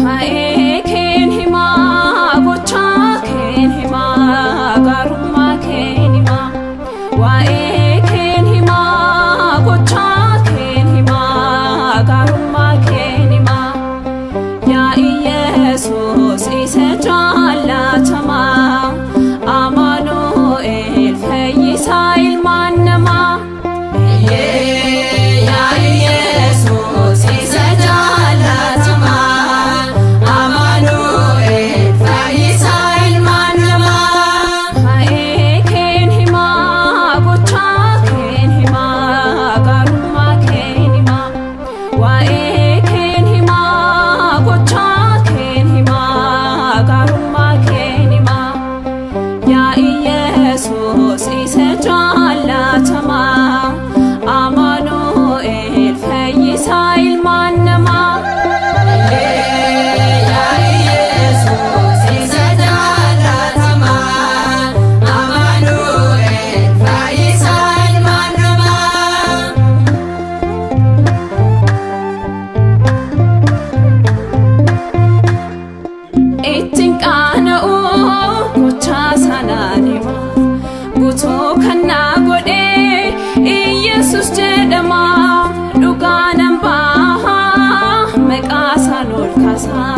waa'ee keen himaa gochaa keen himaa gaarummaa keen himaa waa'ee keen himaa gochaa keen himaa gaarummaa keen himaa yaa Iyesuus isa jaallatamaa Amaanu'eel fayyisaa ilmaan namaa. Amaanu'eel fayyisaa ilmaan namaa. Yaa Iyesuus isa jaallatamaa Amaanu'eel fayyisaa ilmaan namaa. Ittiin qaana'uu gochaa sanaan himaa guutuu kannaa godhee Iyesuus jedhama dhugaanan bahaa maqaa isaan ol kaasaa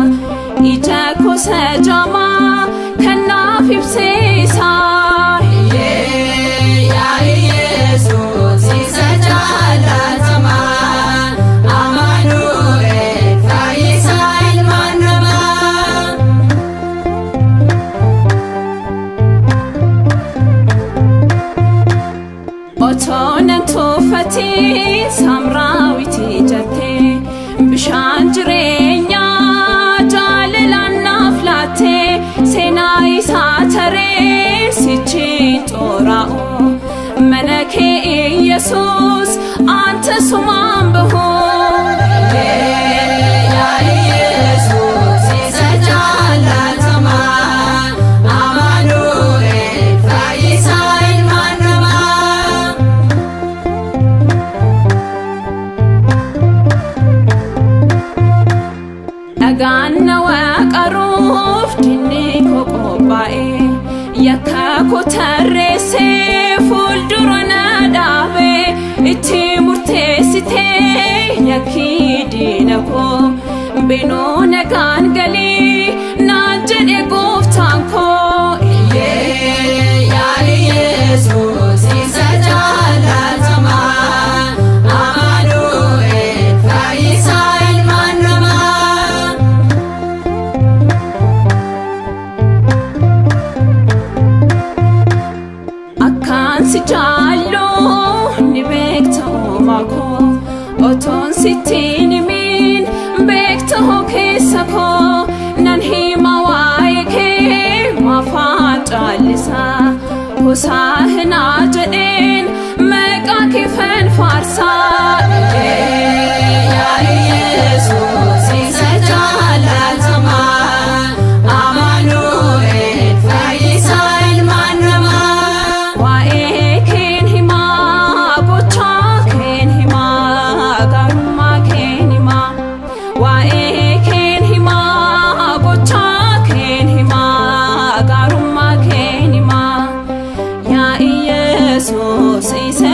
ija gosa jamaa kannaaf ibseesaa. Yaa Iyesuus isa jaallatamaa Amaanu'eel fayyisaa ilmaan namaa. Otoo nan tuffatiin Saamraawitii jettee bishaan jireenyaa jaalalaan naaf laattee seenaa isaa taree sichiin xooraa'u mana kee Iyesuus anta sumaan bahu. Yaa Iyesuus isa jaallatamaa Amaanu'eel fayyisaa ilmaan namaa. Dhagaan na waaqaruuf dinni koo qophaa'ee yakka koo tarreessee fuuldura na dhaabee itti murteessitee yakki diina koo beenoo nagaan galii naan jedhe gooftaan koo. Yaa Iyesuus isa jaallatamaa Amaanu'eel fayyisaa ilmaan namaa. Akkaan si jaallu ni beekta uumaa koo otoon sitti hin himin beekta hoo keessa koo nan hima waa'ee kee maafaan caallisaa gosaa hinaa jedheen maqaa kee faarsaa. Yaa Iyesuus isa jaallatamaa Amaanu'eel fayyisaa ilmaan namaa. Waa'ee keen himaa gochaa keen himaa gaarummaa keen himaa waa'ee keen himaa gochaa keen himaa gaarummaa keen himaa yaa Iyesuus isa